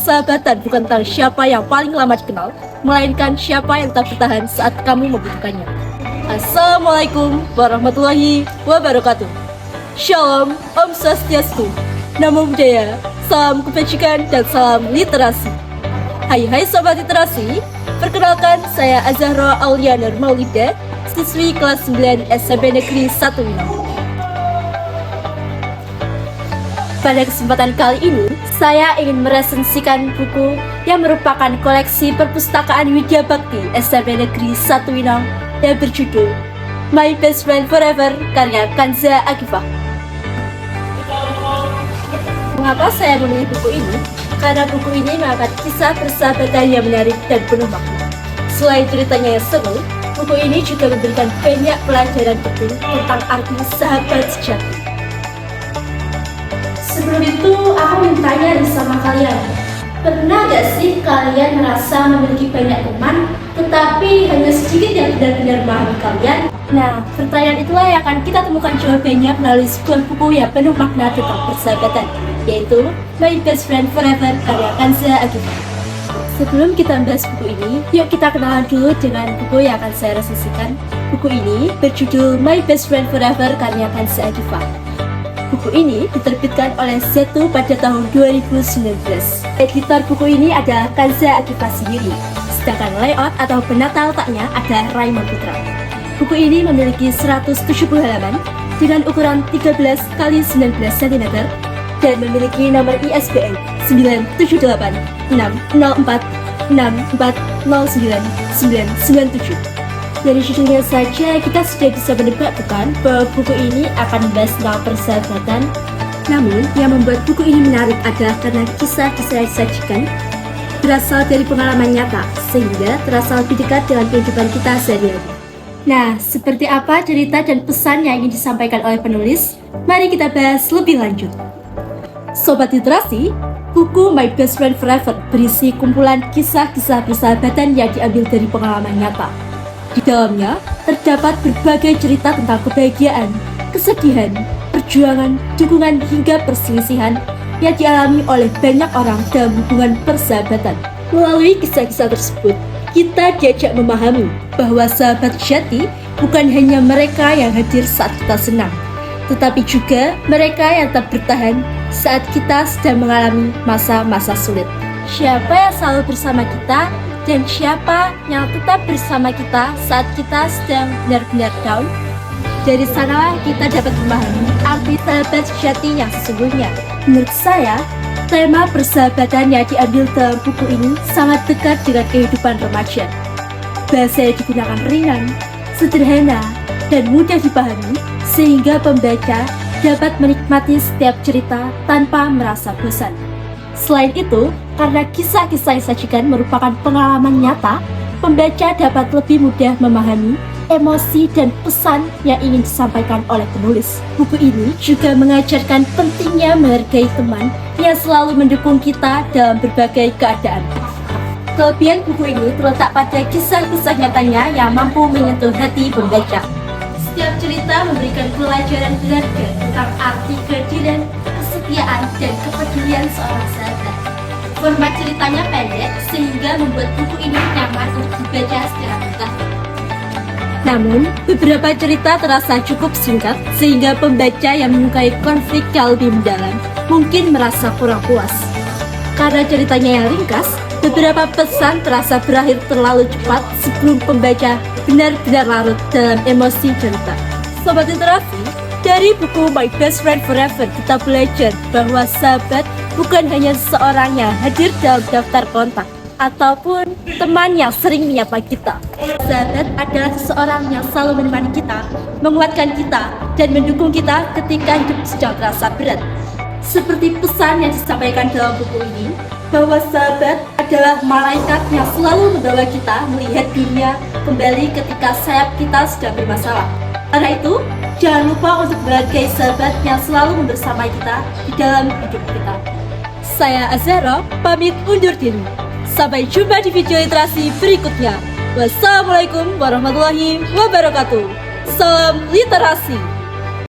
persahabatan bukan tentang siapa yang paling lama dikenal, melainkan siapa yang tetap bertahan saat kamu membutuhkannya. Assalamualaikum warahmatullahi wabarakatuh. Shalom, Om Swastiastu, Namo Buddhaya, salam kebajikan dan salam literasi. Hai Sobat Literasi, perkenalkan saya Azahra Aulia Nur Maulida, siswi kelas 9 SMP Negeri 1 Minang. Pada kesempatan kali ini, saya ingin meresensikan buku yang merupakan koleksi perpustakaan Widya Bakti SMP Negeri 1 Minang yang berjudul My Best Friend Forever karya Kanza Agifah. Mengapa saya memilih buku ini? Karena buku ini mengangkat kisah persahabatan yang menarik dan penuh makna. Selain ceritanya yang seru, buku ini juga memberikan banyak pelajaran penting tentang arti sahabat sejati. Sebelum itu, aku ingin tanya sama kalian, pernah gak sih kalian merasa memiliki banyak teman, tetapi hanya sedikit yang benar-benar memahami kalian? Nah, pertanyaan itulah yang akan kita temukan jawabannya melalui sebuah buku yang penuh makna tentang persahabatan, yaitu My Best Friend Forever karya Kanza Agifah. Sebelum kita membahas buku ini, yuk kita kenalan dulu dengan buku yang akan saya resensikan. Buku ini berjudul My Best Friend Forever karya Kanza Agifah. Buku ini diterbitkan oleh Zetu pada tahun 2019. Editor buku ini adalah Kanza Agifah sendiri, sedangkan layout atau penata letaknya adalah Raymond Putra. Buku ini memiliki 170 halaman dengan ukuran 13 x 19 cm dan memiliki nomor ISBN 9786046409997. Dari judulnya saja kita sudah bisa menebak bukan bahwa buku ini akan membahas tentang persahabatan. Namun yang membuat buku ini menarik adalah karena kisah-kisah yang disajikan berasal dari pengalaman nyata sehingga terasa lebih dekat dengan kehidupan kita sehari-hari. Nah, seperti apa cerita dan pesan yang ingin disampaikan oleh penulis? Mari kita bahas lebih lanjut. Sobat Literasi, buku My Best Friend Forever berisi kumpulan kisah-kisah persahabatan yang diambil dari pengalaman nyata. Di dalamnya terdapat berbagai cerita tentang kebahagiaan, kesedihan, perjuangan, dukungan hingga perselisihan yang dialami oleh banyak orang dalam hubungan persahabatan. Melalui kisah-kisah tersebut, kita diajak memahami bahwa sahabat sejati bukan hanya mereka yang hadir saat kita senang, tetapi juga mereka yang tetap bertahan saat kita sedang mengalami masa-masa sulit. Siapa yang selalu bersama kita dan siapa yang tetap bersama kita saat kita sedang benar-benar down? Dari sanalah kita dapat memahami arti sahabat sejati yang sesungguhnya. Menurut saya, tema persahabatan yang diambil dalam buku ini sangat dekat dengan kehidupan remaja. Bahasa yang digunakan ringan, sederhana, dan mudah dipahami sehingga pembaca dapat menikmati setiap cerita tanpa merasa bosan. Selain itu, karena kisah-kisah yang disajikan merupakan pengalaman nyata, pembaca dapat lebih mudah memahami emosi dan pesan yang ingin disampaikan oleh penulis. Buku ini juga mengajarkan pentingnya menghargai teman yang selalu mendukung kita dalam berbagai keadaan. Kelebihan buku ini terletak pada kisah-kisah nyatanya yang mampu menyentuh hati pembaca. Setiap cerita memberikan pelajaran berharga tentang arti kehadiran, kesetiaan, dan kepedulian seorang sahabat. Format ceritanya pendek sehingga membuat buku ini nyaman untuk dibaca secara mudah. Namun, beberapa cerita terasa cukup singkat sehingga pembaca yang menyukai konflik yang lebih mendalam mungkin merasa kurang puas. Karena ceritanya yang ringkas, beberapa pesan terasa berakhir terlalu cepat sebelum pembaca benar-benar larut dalam emosi cerita. Sobat Literasi, dari buku My Best Friend Forever kita belajar bahwa sahabat bukan hanya seseorang yang hadir dalam daftar kontak ataupun teman yang sering menyapa kita. Sahabat adalah seseorang yang selalu menemani kita, menguatkan kita, dan mendukung kita ketika hidup sedang terasa berat. Seperti pesan yang disampaikan dalam buku ini, bahwa sahabat adalah malaikat yang selalu membawa kita melihat dunia kembali ketika sayap kita sedang bermasalah. Karena itu, jangan lupa untuk menghargai sahabat yang selalu bersama kita di dalam hidup kita. Saya Azahra, pamit undur diri. Sampai jumpa di video literasi berikutnya. Wassalamualaikum warahmatullahi wabarakatuh. Salam literasi.